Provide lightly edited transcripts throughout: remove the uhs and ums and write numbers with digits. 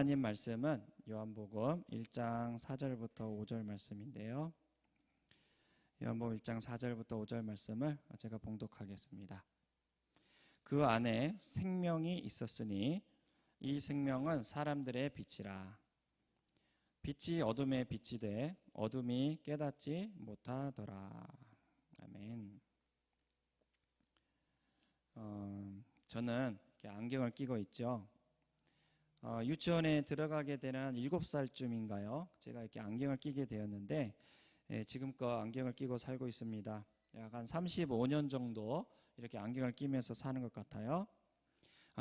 하나님 말씀은 요한복음 1장 4절부터 5절 말씀인데요. 요한복음 1장 4절부터 5절 말씀을 제가 봉독하겠습니다. 그 안에 생명이 있었으니 이 생명은 사람들의 빛이라. 빛이 어둠에 빛이 돼 어둠이 깨닫지 못하더라. 아멘. 저는 이렇게 안경을 끼고 있죠. 유치원에 들어가게 되는 7살쯤인가요? 제가 이렇게 안경을 끼게 되었는데 지금껏 안경을 끼고 살고 있습니다. 약 한 35년 정도 이렇게 안경을 끼면서 사는 것 같아요.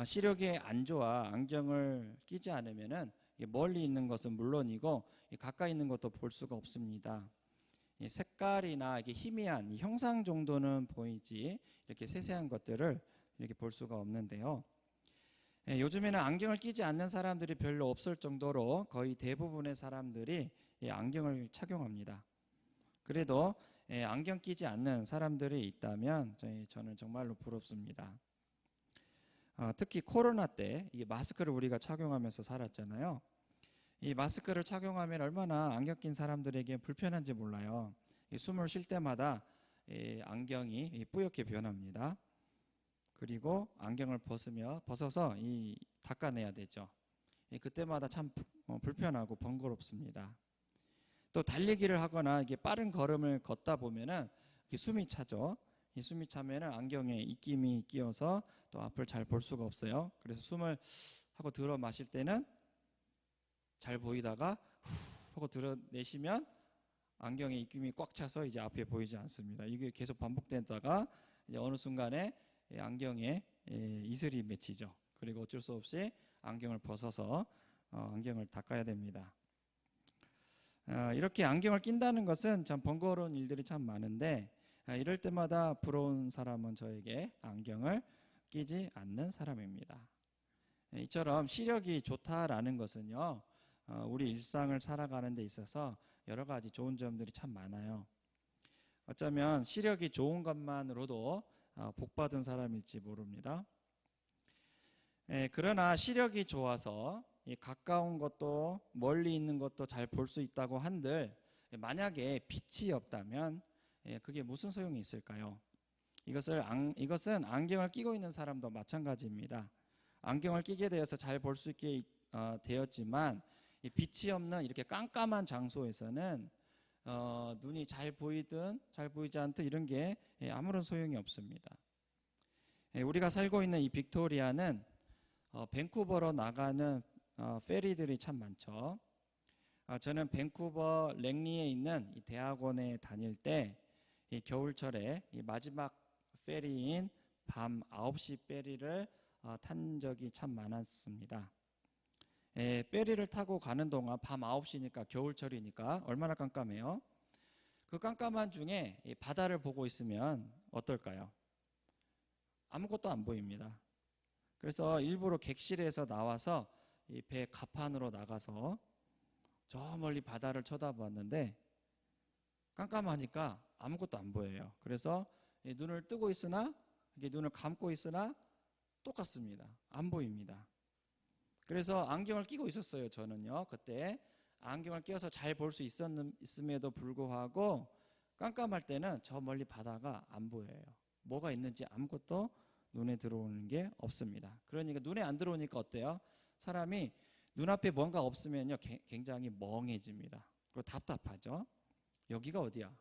시력이 안 좋아 안경을 끼지 않으면은 멀리 있는 것은 물론이고 가까이 있는 것도 볼 수가 없습니다. 색깔이나 이게 희미한 형상 정도는 보이지 이렇게 세세한 것들을 이렇게 볼 수가 없는데요. 요즘에는 안경을 끼지 않는 사람들이 별로 없을 정도로 거의 대부분의 사람들이 안경을 착용합니다. 그래도 안경 끼지 않는 사람들이 있다면 저는 정말로 부럽습니다. 특히 코로나 때 이 마스크를 우리가 착용하면서 살았잖아요. 이 마스크를 착용하면 얼마나 안경 낀 사람들에게 불편한지 몰라요. 숨을 쉴 때마다 안경이 뿌옇게 변합니다. 그리고 안경을 벗어서 닦아내야 되죠. 그때마다 참 불편하고 번거롭습니다. 또 달리기를 하거나 이게 빠른 걸음을 걷다 보면은 숨이 차죠. 이 숨이 차면은 안경에 입김이 끼어서 또 앞을 잘 볼 수가 없어요. 그래서 숨을 하고 들어 마실 때는 잘 보이다가 후 하고 들어내시면 안경에 입김이 꽉 차서 이제 앞에 보이지 않습니다. 이게 계속 반복되다가 이제 어느 순간에 안경에 이슬이 맺히죠. 그리고 어쩔 수 없이 안경을 벗어서 안경을 닦아야 됩니다. 이렇게 안경을 낀다는 것은 참 번거로운 일들이 참 많은데 이럴 때마다 부러운 사람은 저에게 안경을 끼지 않는 사람입니다. 이처럼 시력이 좋다라는 것은요, 우리 일상을 살아가는 데 있어서 여러 가지 좋은 점들이 참 많아요. 어쩌면 시력이 좋은 것만으로도 복받은 사람일지 모릅니다. 그러나 시력이 좋아서 가까운 것도 멀리 있는 것도 잘 볼 수 있다고 한들 만약에 빛이 없다면 그게 무슨 소용이 있을까요? 이것은 안경을 끼고 있는 사람도 마찬가지입니다. 안경을 끼게 되어서 잘 볼 수 있게 되었지만 빛이 없는 이렇게 깜깜한 장소에서는 눈이 잘 보이든 잘 보이지 않든 이런 게 아무런 소용이 없습니다. 우리가 살고 있는 이 빅토리아는 밴쿠버로 나가는 페리들이 참 많죠. 저는 밴쿠버 랭리에 있는 이 대학원에 다닐 때 이 겨울철에 이 마지막 페리인 밤 9시 페리를 탄 적이 참 많았습니다. 페리를 타고 가는 동안 밤 9시니까 겨울철이니까 얼마나 깜깜해요. 그 깜깜한 중에 이 바다를 보고 있으면 어떨까요? 아무것도 안 보입니다. 그래서 일부러 객실에서 나와서 이 배 갑판으로 나가서 저 멀리 바다를 쳐다봤는데 깜깜하니까 아무것도 안 보여요. 그래서 눈을 뜨고 있으나 눈을 감고 있으나 똑같습니다. 안 보입니다. 그래서 안경을 끼고 있었어요. 저는요. 그때 안경을 끼워서 잘 볼 수 있음에도 불구하고 깜깜할 때는 저 멀리 바다가 안 보여요. 뭐가 있는지 아무것도 눈에 들어오는 게 없습니다. 그러니까 눈에 안 들어오니까 어때요? 사람이 눈앞에 뭔가 없으면요 굉장히 멍해집니다. 그리고 답답하죠. 여기가 어디야?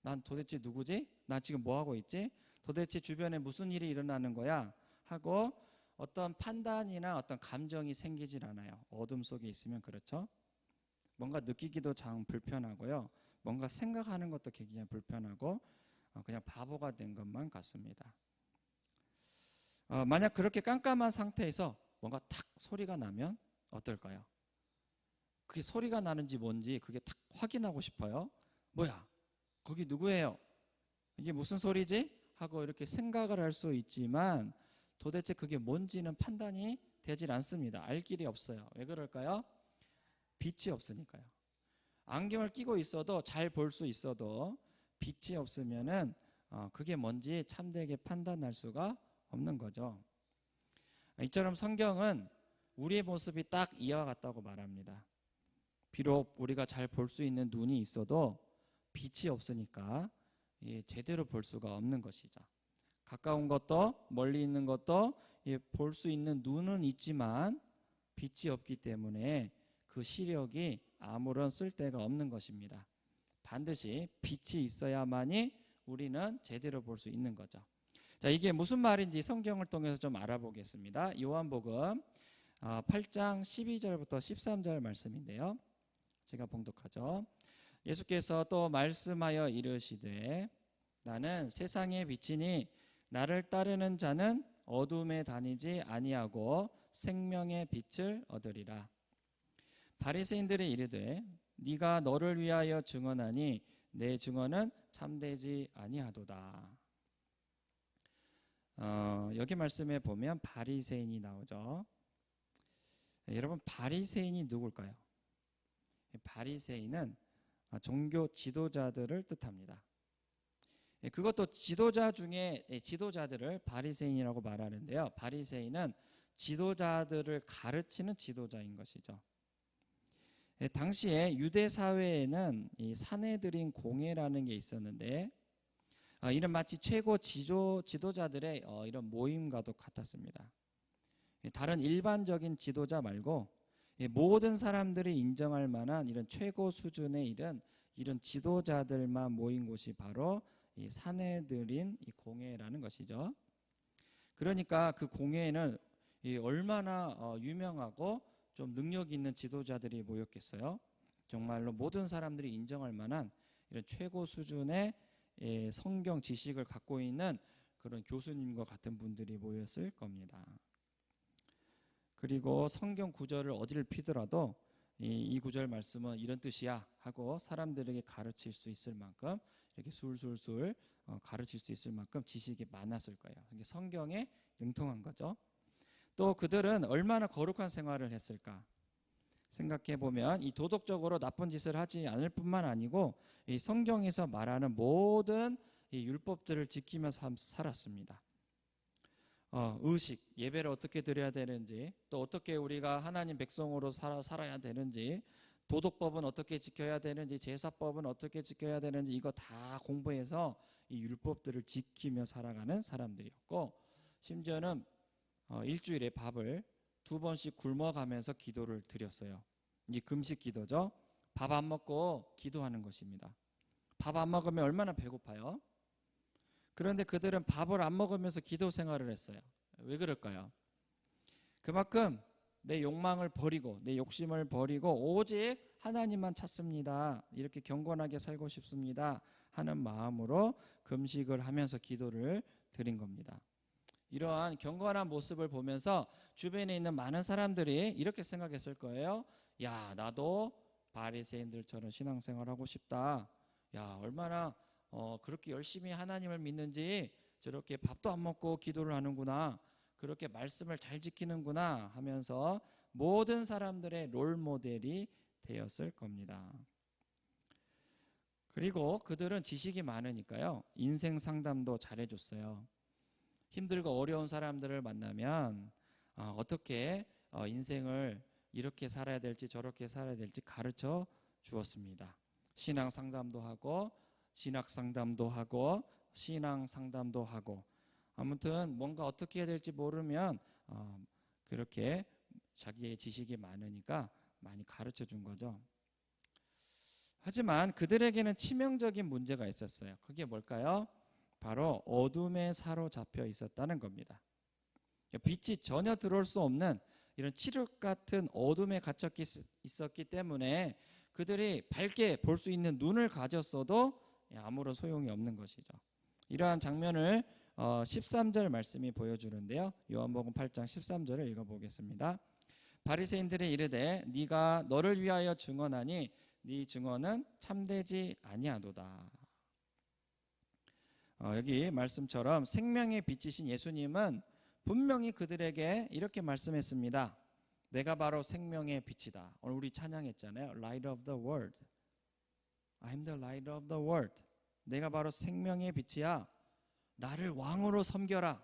난 도대체 누구지? 난 지금 뭐 하고 있지? 도대체 주변에 무슨 일이 일어나는 거야? 하고 어떤 판단이나 어떤 감정이 생기질 않아요. 어둠 속에 있으면 그렇죠. 뭔가 느끼기도 참 불편하고요. 뭔가 생각하는 것도 굉장히 불편하고 그냥 바보가 된 것만 같습니다. 만약 그렇게 깜깜한 상태에서 뭔가 탁 소리가 나면 어떨까요? 그게 소리가 나는지 뭔지 그게 탁 확인하고 싶어요. 뭐야? 거기 누구예요? 이게 무슨 소리지? 하고 이렇게 생각을 할 수 있지만 도대체 그게 뭔지는 판단이 되질 않습니다. 알 길이 없어요. 왜 그럴까요? 빛이 없으니까요. 안경을 끼고 있어도 잘 볼 수 있어도 빛이 없으면은 그게 뭔지 참되게 판단할 수가 없는 거죠. 이처럼 성경은 우리의 모습이 딱 이와 같다고 말합니다. 비록 우리가 잘 볼 수 있는 눈이 있어도 빛이 없으니까 제대로 볼 수가 없는 것이죠. 가까운 것도 멀리 있는 것도 볼 수 있는 눈은 있지만 빛이 없기 때문에 그 시력이 아무런 쓸데가 없는 것입니다. 반드시 빛이 있어야만이 우리는 제대로 볼 수 있는 거죠. 자, 이게 무슨 말인지 성경을 통해서 좀 알아보겠습니다. 요한복음 8장 12절부터 13절 말씀인데요. 제가 봉독하죠. 예수께서 또 말씀하여 이르시되 나는 세상의 빛이니 나를 따르는 자는 어둠에 다니지 아니하고 생명의 빛을 얻으리라. 바리새인들이 이르되 네가 너를 위하여 증언하니 내 증언은 참되지 아니하도다. 여기 말씀에 보면 바리새인이 나오죠. 여러분, 바리새인이 누굴까요? 바리새인은 종교 지도자들을 뜻합니다. 그것도 지도자 중에 지도자들을 바리새인이라고 말하는데요. 바리새인은 지도자들을 가르치는 지도자인 것이죠. 당시에 유대 사회에는 이 산헤드린 공회라는 게 있었는데 이는 마치 최고 지도자들의 이런 모임과도 같았습니다. 다른 일반적인 지도자 말고 모든 사람들이 인정할 만한 이런 최고 수준의 이런 지도자들만 모인 곳이 바로 이 산헤드린 이 공회라는 것이죠. 그러니까 그 공회에는 얼마나 유명하고 좀 능력 있는 지도자들이 모였겠어요. 정말로 모든 사람들이 인정할 만한 이런 최고 수준의 성경 지식을 갖고 있는 그런 교수님과 같은 분들이 모였을 겁니다. 그리고 성경 구절을 어디를 피더라도 이 구절 말씀은 이런 뜻이야 하고 사람들에게 가르칠 수 있을 만큼 이렇게 술술술 가르칠 수 있을 만큼 지식이 많았을 거예요. 이게 성경에 능통한 거죠. 또 그들은 얼마나 거룩한 생활을 했을까 생각해 보면 이 도덕적으로 나쁜 짓을 하지 않을 뿐만 아니고 이 성경에서 말하는 모든 이 율법들을 지키며 살았습니다. 의식, 예배를 어떻게 드려야 되는지, 또 어떻게 우리가 하나님 백성으로 살아야 되는지, 도덕법은 어떻게 지켜야 되는지, 제사법은 어떻게 지켜야 되는지 이거 다 공부해서 이 율법들을 지키며 살아가는 사람들이었고, 심지어는 일주일에 밥을 2번씩 굶어가면서 기도를 드렸어요. 이게 금식 기도죠. 밥 안 먹고 기도하는 것입니다. 밥 안 먹으면 얼마나 배고파요? 그런데 그들은 밥을 안 먹으면서 기도 생활을 했어요. 왜 그럴까요? 그만큼 내 욕망을 버리고 내 욕심을 버리고 오직 하나님만 찾습니다. 이렇게 경건하게 살고 싶습니다 하는 마음으로 금식을 하면서 기도를 드린 겁니다. 이러한 경건한 모습을 보면서 주변에 있는 많은 사람들이 이렇게 생각했을 거예요. 야, 나도 바리새인들처럼 신앙생활하고 싶다. 야, 얼마나 그렇게 열심히 하나님을 믿는지 저렇게 밥도 안 먹고 기도를 하는구나. 그렇게 말씀을 잘 지키는구나 하면서 모든 사람들의 롤 모델이 되었을 겁니다. 그리고 그들은 지식이 많으니까요. 인생 상담도 잘해줬어요. 힘들고 어려운 사람들을 만나면 어떻게 인생을 이렇게 살아야 될지 저렇게 살아야 될지 가르쳐 주었습니다. 신앙 상담도 하고 진학 상담도 하고 신앙 상담도 하고 아무튼 뭔가 어떻게 해야 될지 모르면 그렇게 자기의 지식이 많으니까 많이 가르쳐 준 거죠. 하지만 그들에게는 치명적인 문제가 있었어요. 그게 뭘까요? 바로 어둠에 사로잡혀 있었다는 겁니다. 빛이 전혀 들어올 수 없는 이런 칠흑 같은 어둠에 갇혀 있었기 때문에 그들이 밝게 볼 수 있는 눈을 가졌어도 아무런 소용이 없는 것이죠. 이러한 장면을 13절 말씀이 보여주는데요. 요한복음 8장 13절을 읽어보겠습니다. 바리새인들이 이르되 네가 너를 위하여 증언하니 네 증언은 참되지 아니하도다. 여기 말씀처럼 생명의 빛이신 예수님은 분명히 그들에게 이렇게 말씀했습니다. 내가 바로 생명의 빛이다. 오늘 우리 찬양했잖아요. Light of the world. I'm the light of the world. 내가 바로 생명의 빛이야. 나를 왕으로 섬겨라.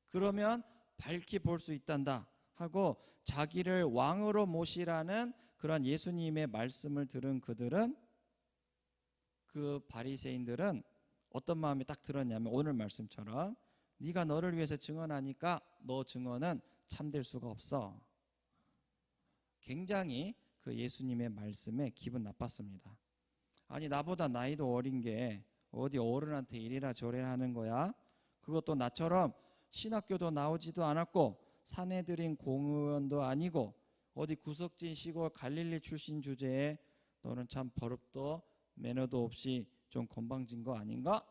그러면 밝게 볼 수 있단다. 하고 자기를 왕으로 모시라는 그런 예수님의 말씀을 들은 그들은, 그 바리새인들은 어떤 마음이 딱 들었냐면 오늘 말씀처럼 네가 너를 위해서 증언하니까 너 증언은 참될 수가 없어. 굉장히 그 예수님의 말씀에 기분 나빴습니다. 아니, 나보다 나이도 어린 게 어디 어른한테 이래라 저래라 하는 거야? 그것도 나처럼 신학교도 나오지도 않았고 사내들인 공의원도 아니고 어디 구석진 시골 갈릴리 출신 주제에 너는 참 버릇도 매너도 없이 좀 건방진 거 아닌가?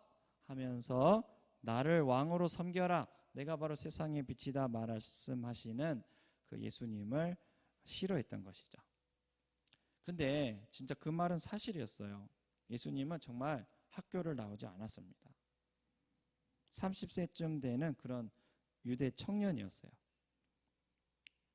하면서 나를 왕으로 섬겨라, 내가 바로 세상의 빛이다 말씀하시는 그 예수님을 싫어했던 것이죠. 근데 진짜 그 말은 사실이었어요. 예수님은 정말 학교를 나오지 않았습니다. 30세쯤 되는 그런 유대 청년이었어요.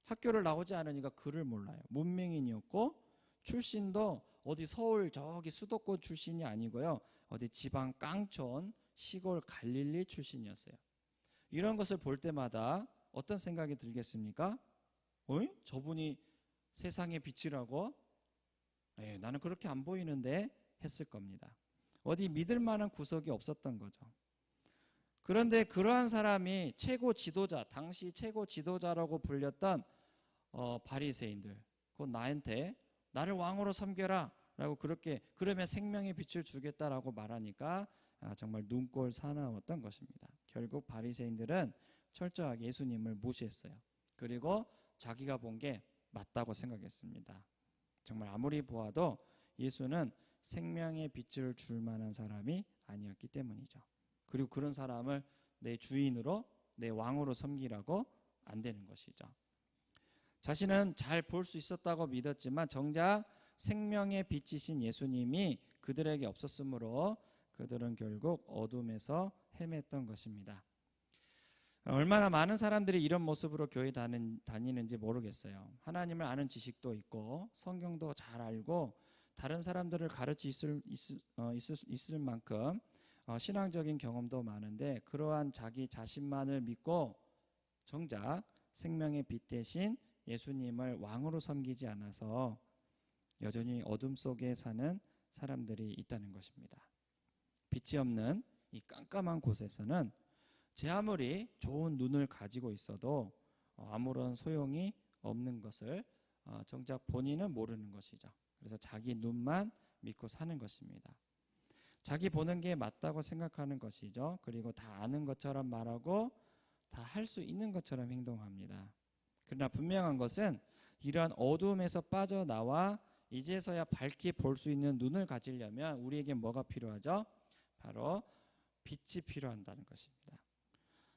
학교를 나오지 않으니까 글을 몰라요. 문맹인이었고 출신도 어디 서울 저기 수도권 출신이 아니고요, 어디 지방 깡촌 시골 갈릴리 출신이었어요. 이런 것을 볼 때마다 어떤 생각이 들겠습니까? 어이? 저분이 세상의 빛이라고? 나는 그렇게 안 보이는데 했을 겁니다. 어디 믿을 만한 구석이 없었던 거죠. 그런데 그러한 사람이 최고 지도자, 당시 최고 지도자라고 불렸던 바리새인들, 곧 나한테 나를 왕으로 섬겨라 라고 그렇게, 그러면 생명의 빛을 주겠다라고 말하니까 정말 눈꼴 사나웠던 것입니다. 결국 바리새인들은 철저하게 예수님을 무시했어요. 그리고 자기가 본 게 맞다고 생각했습니다. 정말 아무리 보아도 예수는 생명의 빛을 줄 만한 사람이 아니었기 때문이죠. 그리고 그런 사람을 내 주인으로, 내 왕으로 섬기라고 안 되는 것이죠. 자신은 잘 볼 수 있었다고 믿었지만 정작 생명의 빛이신 예수님이 그들에게 없었으므로 그들은 결국 어둠에서 헤맸던 것입니다. 얼마나 많은 사람들이 이런 모습으로 교회 다니는지 모르겠어요. 하나님을 아는 지식도 있고 성경도 잘 알고 다른 사람들을 가르치 있을 만큼 신앙적인 경험도 많은데 그러한 자기 자신만을 믿고 정작 생명의 빛 대신 예수님을 왕으로 섬기지 않아서 여전히 어둠 속에 사는 사람들이 있다는 것입니다. 빛이 없는 이 깜깜한 곳에서는 제 아무리 좋은 눈을 가지고 있어도 아무런 소용이 없는 것을 정작 본인은 모르는 것이죠. 그래서 자기 눈만 믿고 사는 것입니다. 자기 보는 게 맞다고 생각하는 것이죠. 그리고 다 아는 것처럼 말하고 다 할 수 있는 것처럼 행동합니다. 그러나 분명한 것은 이러한 어두움에서 빠져나와 이제서야 밝게 볼 수 있는 눈을 가지려면 우리에게 뭐가 필요하죠? 바로 빛이 필요한다는 것입니다.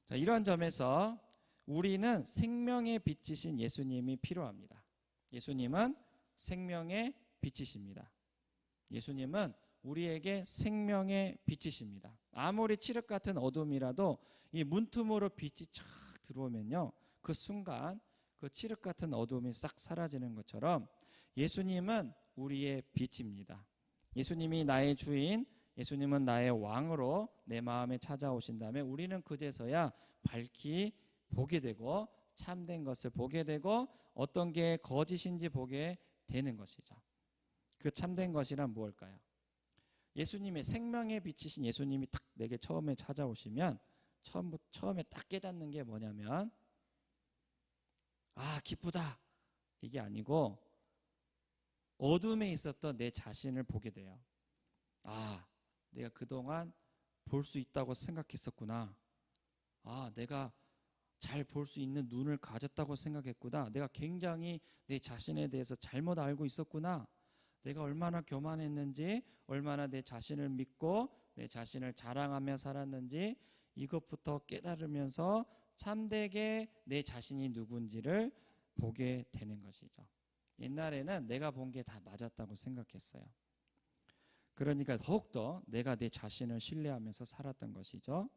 자, 이러한 점에서 우리는 생명의 빛이신 예수님이 필요합니다. 예수님은 생명의 빛이십니다. 예수님은 우리에게 생명의 빛이십니다. 아무리 칠흑 같은 어둠이라도 이 문틈으로 빛이 쫙 들어오면요, 그 순간 그 칠흑 같은 어둠이 싹 사라지는 것처럼 예수님은 우리의 빛입니다. 예수님이 나의 주인, 예수님은 나의 왕으로 내 마음에 찾아오신다면 우리는 그제서야 밝히 보게 되고 참된 것을 보게 되고 어떤 게 거짓인지 보게 되는 것이죠. 그 참된 것이란 무엇일까요? 예수님의 생명의 빛이신 예수님이 딱 내게 처음에 찾아오시면 처음에 딱 깨닫는 게 뭐냐면 기쁘다 이게 아니고 어둠에 있었던 내 자신을 보게 돼요. 내가 그동안 볼 수 있다고 생각했었구나. 내가 잘 볼 수 있는 눈을 가졌다고 생각했구나. 내가 굉장히 내 자신에 대해서 잘못 알고 있었구나. 내가 얼마나 교만했는지, 얼마나 내 자신을 믿고 내 자신을 자랑하며 살았는지 이것부터 깨달으면서 참되게 내 자신이 누군지를 보게 되는 것이죠. 옛날에는 내가 본 게 다 맞았다고 생각했어요. 그러니까 더욱더 내가 내 자신을 신뢰하면서 살았던 것이죠.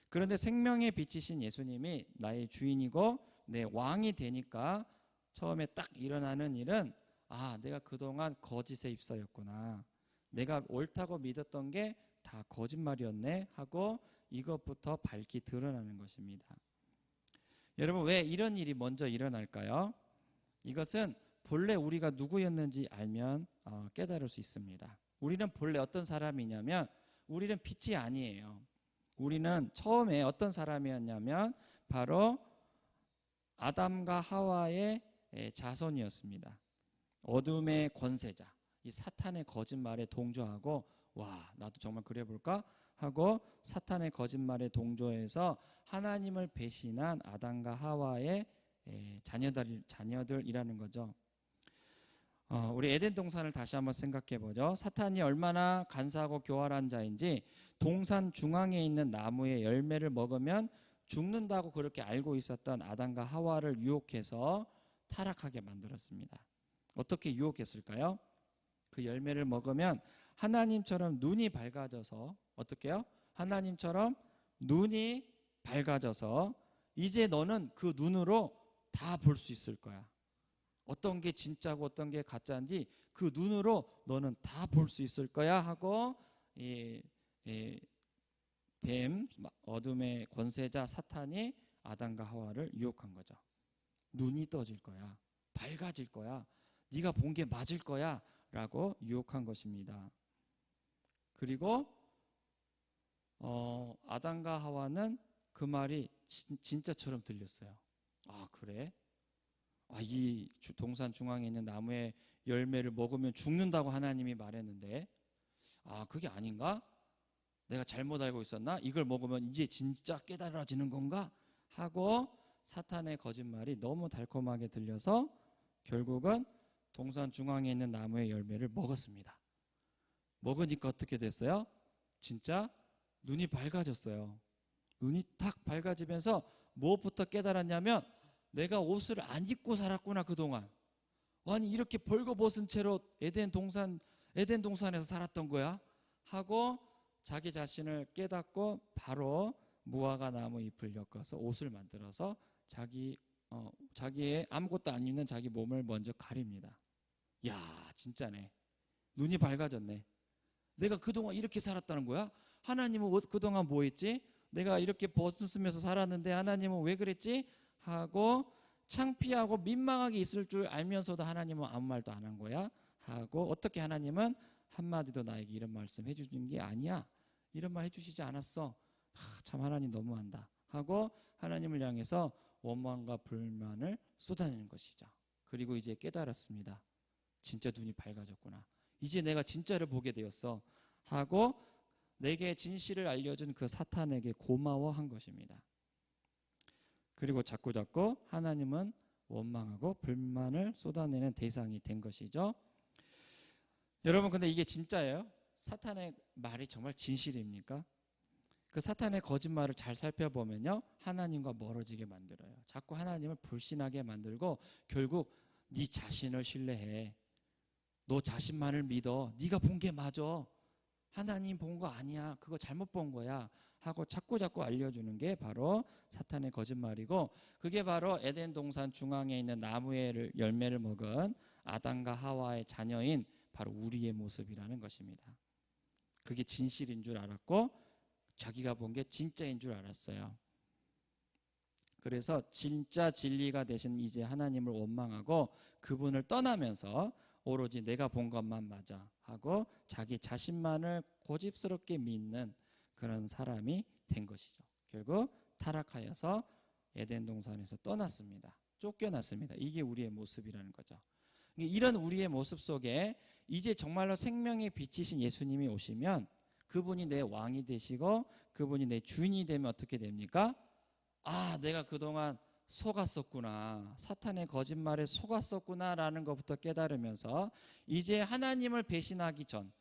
그런데 생명의 빛이신 예수님이 나의 주인이고 내 왕이 되니까 처음에 딱 일어나는 일은 내가 그동안 거짓에 휩싸였구나. 내가 옳다고 믿었던 게 다 거짓말이었네 하고 이것부터 밝히 드러나는 것입니다. 여러분 왜 이런 일이 먼저 일어날까요? 이것은 본래 우리가 누구였는지 알면 깨달을 수 있습니다. 우리는 본래 어떤 사람이냐면 우리는 빛이 아니에요. 우리는 처음에 어떤 사람이었냐면 바로 아담과 하와의 자손이었습니다. 어둠의 권세자, 이 사탄의 거짓말에 동조하고 와 나도 정말 그래 볼까 하고 사탄의 거짓말에 동조해서 하나님을 배신한 아담과 하와의 자녀들이라는 거죠. 우리 에덴 동산을 다시 한번 생각해 보죠. 사탄이 얼마나 간사하고 교활한 자인지 동산 중앙에 있는 나무의 열매를 먹으면 죽는다고 그렇게 알고 있었던 아담과 하와를 유혹해서 타락하게 만들었습니다. 어떻게 유혹했을까요? 그 열매를 먹으면 하나님처럼 눈이 밝아져서 어떻게 해요? 하나님처럼 눈이 밝아져서 이제 너는 그 눈으로 다 볼 수 있을 거야. 어떤 게 진짜고 어떤 게 가짜인지 그 눈으로 너는 다 볼 수 있을 거야 하고 뱀, 어둠의 권세자 사탄이 아담과 하와를 유혹한 거죠. 눈이 떠질 거야. 밝아질 거야. 네가 본 게 맞을 거야 라고 유혹한 것입니다. 그리고 아담과 하와는 그 말이 진짜처럼 들렸어요. 아 그래? 이 동산 중앙에 있는 나무의 열매를 먹으면 죽는다고 하나님이 말했는데 그게 아닌가? 내가 잘못 알고 있었나? 이걸 먹으면 이제 진짜 깨달아지는 건가? 하고 사탄의 거짓말이 너무 달콤하게 들려서 결국은 동산 중앙에 있는 나무의 열매를 먹었습니다. 먹으니까 어떻게 됐어요? 진짜 눈이 밝아졌어요. 눈이 탁 밝아지면서 무엇부터 깨달았냐면 내가 옷을 안 입고 살았구나 그동안. 아니 이렇게 벌거벗은 채로 에덴 동산에서 살았던 거야? 하고 자기 자신을 깨닫고 바로 무화과 나무 잎을 엮어서 옷을 만들어서 자기의 아무것도 안 입는 자기 몸을 먼저 가립니다. 야 진짜네. 눈이 밝아졌네. 내가 그동안 이렇게 살았다는 거야? 하나님은 그동안 뭐 했지? 내가 이렇게 벗으면서 살았는데 하나님은 왜 그랬지? 하고 창피하고 민망하게 있을 줄 알면서도 하나님은 아무 말도 안 한 거야? 하고 어떻게 하나님은 한마디도 나에게 이런 말씀 해주는 게 아니야? 이런 말 해주시지 않았어? 참 하나님 너무한다 하고 하나님을 향해서 원망과 불만을 쏟아내는 것이죠. 그리고 이제 깨달았습니다. 진짜 눈이 밝아졌구나. 이제 내가 진짜를 보게 되었어 하고 내게 진실을 알려준 그 사탄에게 고마워한 것입니다. 그리고 자꾸자꾸 하나님은 원망하고 불만을 쏟아내는 대상이 된 것이죠. 여러분 근데 이게 진짜예요? 사탄의 말이 정말 진실입니까? 그 사탄의 거짓말을 잘 살펴보면요 하나님과 멀어지게 만들어요. 자꾸 하나님을 불신하게 만들고 결국 네 자신을 신뢰해. 너 자신만을 믿어. 네가 본 게 맞아. 하나님 본 거 아니야. 그거 잘못 본 거야. 하고 자꾸 알려주는 게 바로 사탄의 거짓말이고 그게 바로 에덴 동산 중앙에 있는 나무의 열매를 먹은 아담과 하와의 자녀인 바로 우리의 모습이라는 것입니다. 그게 진실인 줄 알았고 자기가 본 게 진짜인 줄 알았어요. 그래서 진짜 진리가 되신 이제 하나님을 원망하고 그분을 떠나면서 오로지 내가 본 것만 맞아 하고 자기 자신만을 고집스럽게 믿는 그런 사람이 된 것이죠. 결국 타락하여서 에덴 동산에서 떠났습니다. 쫓겨났습니다. 이게 우리의 모습이라는 거죠. 이런 우리의 모습 속에 이제 정말로 생명의 빛이신 예수님이 오시면 그분이 내 왕이 되시고 그분이 내 주인이 되면 어떻게 됩니까? 내가 그동안 속았었구나. 사탄의 거짓말에 속았었구나라는 것부터 깨달으면서 이제 하나님을 배신하기 전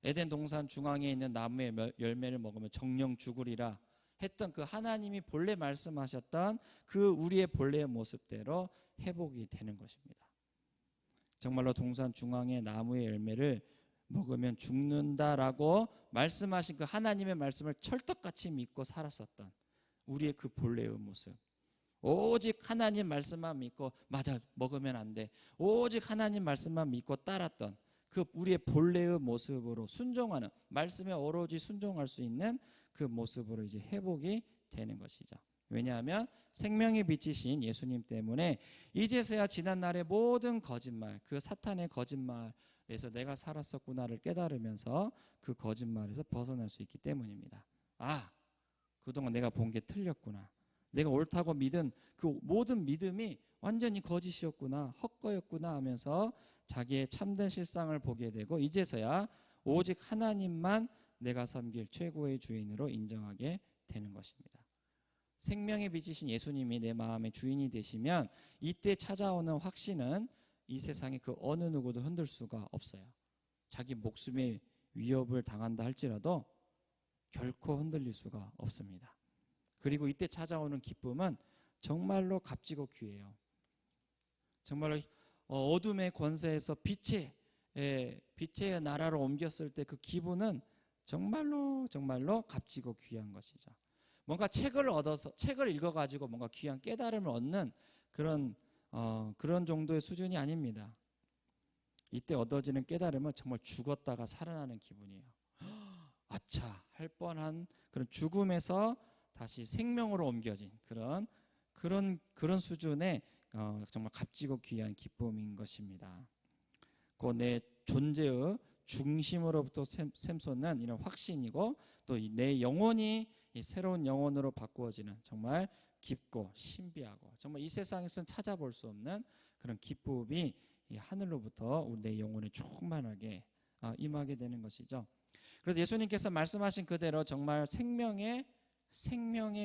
에덴 동산 중앙에 있는 나무의 열매를 먹으면 정령 죽으리라 했던 그 하나님이 본래 말씀하셨던 그 우리의 본래의 모습대로 회복이 되는 것입니다. 정말로 동산 중앙의 나무의 열매를 먹으면 죽는다라고 말씀하신 그 하나님의 말씀을 철떡같이 믿고 살았었던 우리의 그 본래의 모습. 오직 하나님 말씀만 믿고 맞아 먹으면 안 돼. 오직 하나님 말씀만 믿고 따랐던 그 우리의 본래의 모습으로 순종하는 말씀에 오로지 순종할 수 있는 그 모습으로 이제 회복이 되는 것이죠. 왜냐하면 생명의 빛이신 예수님 때문에 이제서야 지난날의 모든 거짓말, 그 사탄의 거짓말에서 내가 살았었구나를 깨달으면서 그 거짓말에서 벗어날 수 있기 때문입니다. 아, 그동안 내가 본 게 틀렸구나. 내가 옳다고 믿은 그 모든 믿음이 완전히 거짓이었구나, 헛거였구나 하면서 자기의 참된 실상을 보게 되고 이제서야 오직 하나님만 내가 섬길 최고의 주인으로 인정하게 되는 것입니다. 생명의 빛이신 예수님이 내 마음의 주인이 되시면 이때 찾아오는 확신은 이 세상의 그 어느 누구도 흔들 수가 없어요. 자기 목숨의 위협을 당한다 할지라도 결코 흔들릴 수가 없습니다. 그리고 이때 찾아오는 기쁨은 정말로 값지고 귀해요. 정말로 어둠의 권세에서 빛의 나라로 옮겼을 때 그 기분은 정말로 값지고 귀한 것이죠. 뭔가 책을 읽어가지고 뭔가 귀한 깨달음을 얻는 그런 정도의 수준이 아닙니다. 이때 얻어지는 깨달음은 정말 죽었다가 살아나는 기분이에요. 아차 할 뻔한 그런 죽음에서 다시 생명으로 옮겨진 그런 수준의 정말 값지고 귀한 기쁨인 것입니다. 그 내 존재의 중심으로부터 샘솟는 이런 확신이고 또 내 영혼이 이 새로운 영혼으로 바꾸어지는 정말 깊고 신비하고 정말 이 세상에서는 찾아볼 수 없는 그런 기쁨이 이 하늘로부터 내 영혼에 충만하게 임하게 되는 것이죠. 그래서 예수님께서 말씀하신 그대로 정말 생명의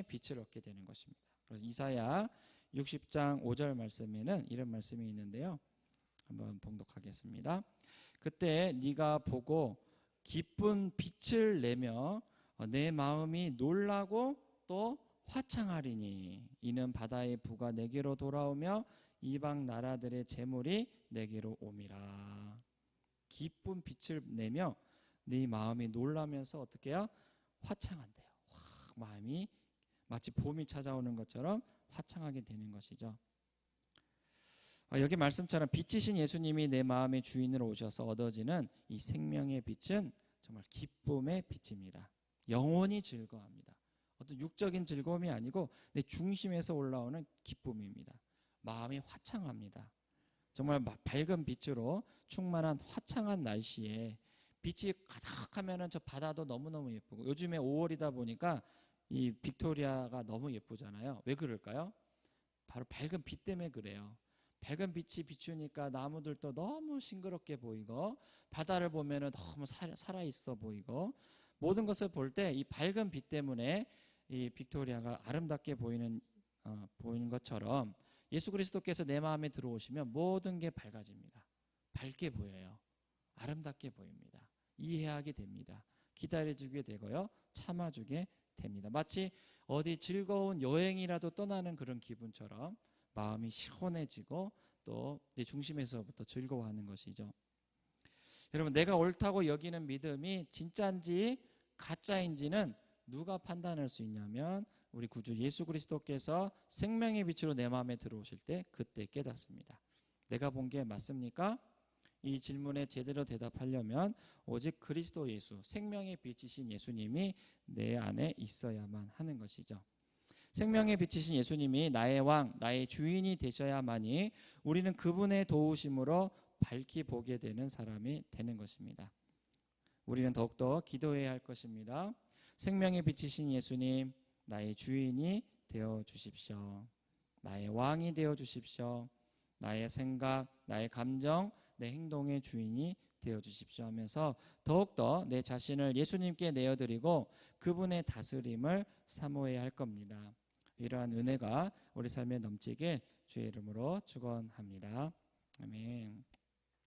빛을 얻게 되는 것입니다. 그래서 이사야 60장 5절 말씀에는 이런 말씀이 있는데요. 한번 봉독하겠습니다. 그때 네가 보고 기쁜 빛을 내며 내 마음이 놀라고 또 화창하리니 이는 바다의 부가 내게로 돌아오며 이방 나라들의 재물이 내게로 옴이라. 기쁜 빛을 내며 네 마음이 놀라면서 어떻게 해요? 화창한데요. 마음이 마치 봄이 찾아오는 것처럼 화창하게 되는 것이죠. 여기 말씀처럼 빛이신 예수님이 내 마음의 주인으로 오셔서 얻어지는 이 생명의 빛은 정말 기쁨의 빛입니다. 영원히 즐거워합니다. 어떤 육적인 즐거움이 아니고 내 중심에서 올라오는 기쁨입니다. 마음이 화창합니다. 정말 밝은 빛으로 충만한 화창한 날씨에 빛이 가득하면 저 바다도 너무너무 예쁘고 요즘에 5월이다 보니까 이 빅토리아가 너무 예쁘잖아요. 왜 그럴까요? 바로 밝은 빛 때문에 그래요. 밝은 빛이 비추니까 나무들도 너무 싱그럽게 보이고 바다를 보면 너무 살아있어 보이고 모든 것을 볼 때 이 밝은 빛 때문에 이 빅토리아가 아름답게 보이는 것처럼 예수 그리스도께서 내 마음에 들어오시면 모든 게 밝아집니다. 밝게 보여요. 아름답게 보입니다. 이해하게 됩니다. 기다려주게 되고요. 참아주게 됩니다. 마치 어디 즐거운 여행이라도 떠나는 그런 기분처럼 마음이 시원해지고 또 내 중심에서부터 즐거워하는 것이죠. 여러분, 내가 옳다고 여기는 믿음이 진짜인지 가짜인지는 누가 판단할 수 있냐면 우리 구주 예수 그리스도께서 생명의 빛으로 내 마음에 들어오실 때 그때 깨닫습니다. 내가 본 게 맞습니까? 이 질문에 제대로 대답하려면 오직 그리스도 예수, 생명의 빛이신 예수님이 내 안에 있어야만 하는 것이죠. 생명의 빛이신 예수님이 나의 왕, 나의 주인이 되셔야만이 우리는 그분의 도우심으로 밝히 보게 되는 사람이 되는 것입니다. 우리는 더욱더 기도해야 할 것입니다. 생명의 빛이신 예수님, 나의 주인이 되어 주십시오. 나의 왕이 되어 주십시오. 나의 생각, 나의 감정, 내 행동의 주인이 되어 주십시오 하면서 더욱더 내 자신을 예수님께 내어드리고 그분의 다스림을 사모해야 할 겁니다. 이러한 은혜가 우리 삶에 넘치게 주의 이름으로 축원합니다. 아멘.